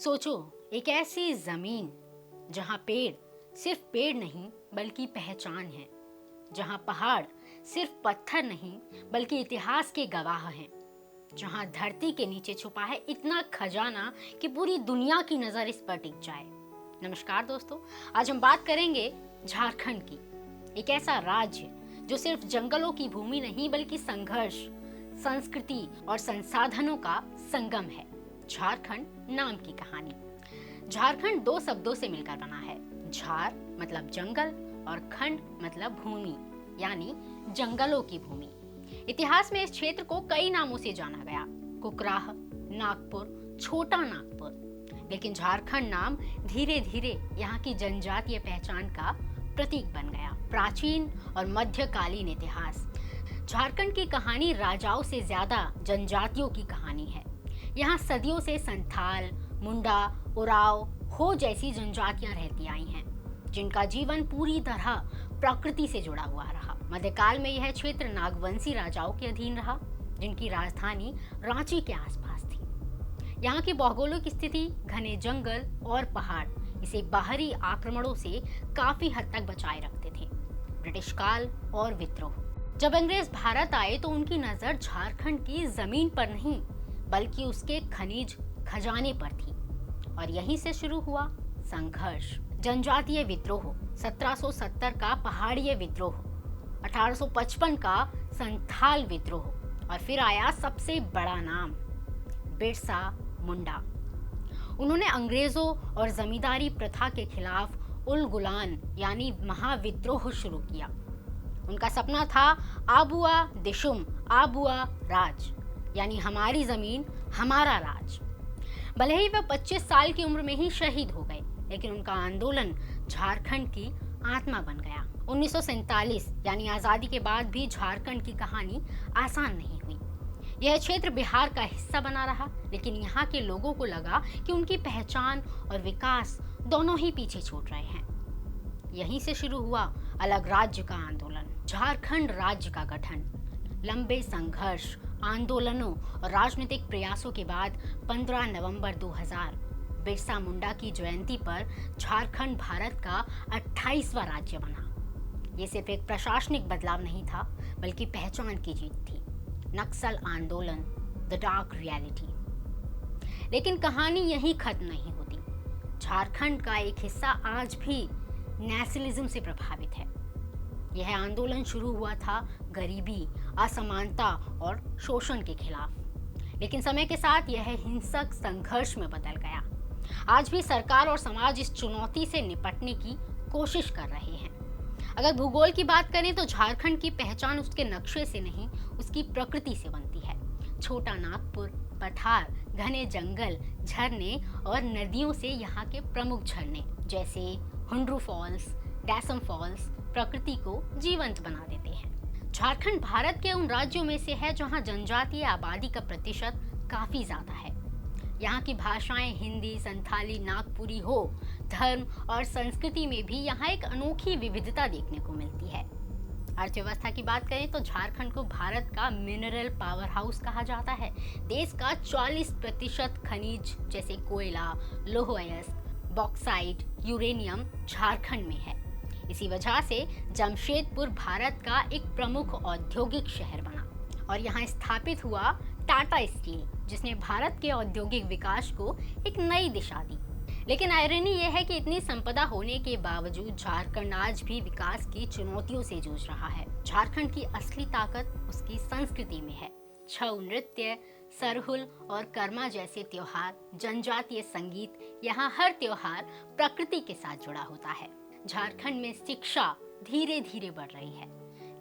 सोचो, एक ऐसी जमीन जहां पेड़ सिर्फ पेड़ नहीं बल्कि पहचान है, जहां पहाड़ सिर्फ पत्थर नहीं बल्कि इतिहास के गवाह हैं, जहां धरती के नीचे छुपा है इतना खजाना कि पूरी दुनिया की नजर इस पर टिक जाए। नमस्कार दोस्तों, आज हम बात करेंगे झारखंड की, एक ऐसा राज्य जो सिर्फ जंगलों की भूमि नहीं बल्कि संघर्ष, संस्कृति और संसाधनों का संगम है। झारखंड नाम की कहानी। झारखंड दो शब्दों से मिलकर बना है। झार मतलब जंगल और खंड मतलब भूमि, यानी जंगलों की भूमि। इतिहास में इस क्षेत्र को कई नामों से जाना गया, कुकराह, नागपुर, छोटा नागपुर। लेकिन झारखंड नाम धीरे धीरे यहाँ की जनजातीय पहचान का प्रतीक बन गया। प्राचीन और मध्यकालीन इतिहास। झारखंड की कहानी राजाओं से ज्यादा जनजातियों की कहानी है। यहाँ सदियों से संथाल, मुंडा, उराव, हो जैसी जनजातियां रहती आई हैं, जिनका जीवन पूरी तरह प्रकृति से जुड़ा हुआ रहा। मध्यकाल में यह क्षेत्र नागवंशी राजाओं के अधीन रहा, जिनकी राजधानी रांची के आसपास थी। यहाँ की भौगोलिक स्थिति, घने जंगल और पहाड़ इसे बाहरी आक्रमणों से काफी हद तक बचाए रखते थे। ब्रिटिश काल और विद्रोह। जब अंग्रेज भारत आए तो उनकी नजर झारखंड की जमीन पर नहीं बल्कि उसके खनिज खजाने पर थी, और यहीं से शुरू हुआ संघर्ष। जनजातीय विद्रोह, 1770 का पहाड़िय विद्रोह, 1855 का संथाल विद्रोह, और फिर आया सबसे बड़ा नाम, बिरसा मुंडा। उन्होंने अंग्रेजों और जमींदारी प्रथा के खिलाफ उल गुलान यानी महाविद्रोह शुरू किया। उनका सपना था आबुआ दिशुम, आबुआ राज, यानी हमारी जमीन हमारा राज। भले ही वह 25 साल की उम्र में ही शहीद हो गए, लेकिन उनका आंदोलन झारखंड की आत्मा बन गया। 1947 यानी आजादी के बाद भी झारखंड की कहानी आसान नहीं हुई। यह क्षेत्र बिहार का हिस्सा बना रहा, लेकिन यहाँ के लोगों को लगा कि उनकी पहचान और विकास दोनों ही पीछे छूट रहे हैं। यहीं से शुरू हुआ अलग राज्य का आंदोलन, झारखंड राज्य का गठन। लंबे संघर्ष, आंदोलनों और राजनीतिक प्रयासों के बाद 15 नवंबर 2000 बिरसा मुंडा की जयंती पर झारखंड भारत का 28वां राज्य बना। ये सिर्फ एक प्रशासनिक बदलाव नहीं था, बल्कि पहचान की जीत थी। नक्सल आंदोलन, द डार्क रियलिटी। लेकिन कहानी यहीं खत्म नहीं होती। झारखंड का एक हिस्सा आज भी नेशनलिज्म से प्रभावित है। यह आंदोलन शुरू हुआ था गरीबी, असमानता और शोषण के खिलाफ, लेकिन समय के साथ यह हिंसक संघर्ष में बदल गया। आज भी सरकार और समाज इस चुनौती से निपटने की कोशिश कर रहे हैं। अगर भूगोल की बात करें तो झारखंड की पहचान उसके नक्शे से नहीं, उसकी प्रकृति से बनती है। छोटा नागपुर, पठार, घने जंगल, झरने और नदियों से यहाँ के प्रमुख झरने जैसे हुंड्रू फॉल्स, डैसम फॉल्स प्रकृति को जीवंत बना देते हैं। झारखंड भारत के उन राज्यों में से है जहां जनजातीय आबादी का प्रतिशत काफी ज्यादा है। यहाँ की भाषाएं हिंदी, संथाली, नागपुरी हो, धर्म और संस्कृति में भी यहाँ एक अनोखी विविधता देखने को मिलती है। अर्थव्यवस्था की बात करें तो झारखंड को भारत का मिनरल पावर हाउस कहा जाता है। देश का 40% खनिज जैसे कोयला, लौह अयस्क, बॉक्साइट, यूरेनियम झारखंड में है। इसी वजह से जमशेदपुर भारत का एक प्रमुख औद्योगिक शहर बना, और यहाँ स्थापित हुआ टाटा स्टील, जिसने भारत के औद्योगिक विकास को एक नई दिशा दी। लेकिन आयरनी यह है कि इतनी संपदा होने के बावजूद झारखंड आज भी विकास की चुनौतियों से जूझ रहा है। झारखंड की असली ताकत उसकी संस्कृति में है। छऊ नृत्य, सरहुल और कर्मा जैसे त्योहार, जनजातीय संगीत, यहाँ हर त्योहार प्रकृति के साथ जुड़ा होता है। झारखंड में शिक्षा धीरे धीरे बढ़ रही है,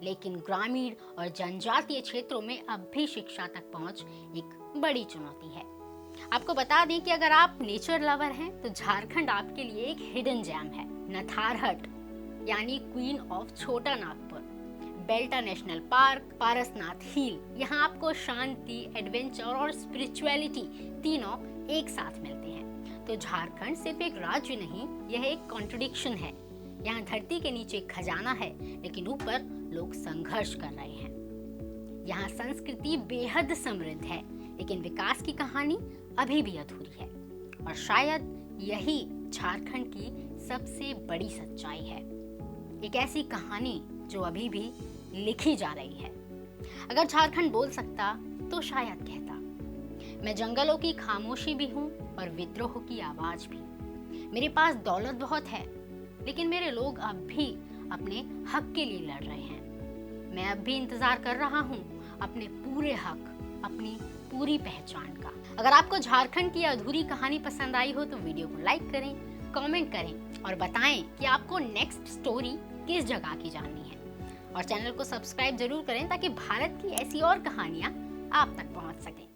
लेकिन ग्रामीण और जनजातीय क्षेत्रों में अब भी शिक्षा तक पहुंच एक बड़ी चुनौती है। आपको बता दें कि अगर आप नेचर लवर हैं तो झारखंड आपके लिए एक हिडन जेम है। नथारहट यानी क्वीन ऑफ छोटा नागपुर, बेल्टा नेशनल पार्क, पारसनाथ हिल, यहाँ आपको शांति, एडवेंचर और स्पिरिचुअलिटी तीनों एक साथ मिलते हैं। तो झारखंड सिर्फ एक राज्य नहीं, यह एक कॉन्ट्रडिक्शन है। यहाँ धरती के नीचे खजाना है, लेकिन ऊपर लोग संघर्ष कर रहे हैं। यहाँ संस्कृति बेहद समृद्ध है, लेकिन विकास की कहानी अभी भी अधूरी है। और शायद यही झारखंड की सबसे बड़ी सच्चाई है। एक ऐसी कहानी जो अभी भी लिखी जा रही है। अगर झारखंड बोल सकता तो शायद कहता, मैं जंगलों की खामोशी भी हूँ और विद्रोह की आवाज भी। मेरे पास दौलत बहुत है, लेकिन मेरे लोग अब भी अपने हक के लिए लड़ रहे हैं। मैं अब भी इंतजार कर रहा हूँ अपने पूरे हक, अपनी पूरी पहचान का। अगर आपको झारखंड की अधूरी कहानी पसंद आई हो तो वीडियो को लाइक करें, कमेंट करें और बताएं कि आपको नेक्स्ट स्टोरी किस जगह की जाननी है। और चैनल को सब्सक्राइब जरूर करें ताकि भारत की ऐसी और कहानियां आप तक पहुंच सकें।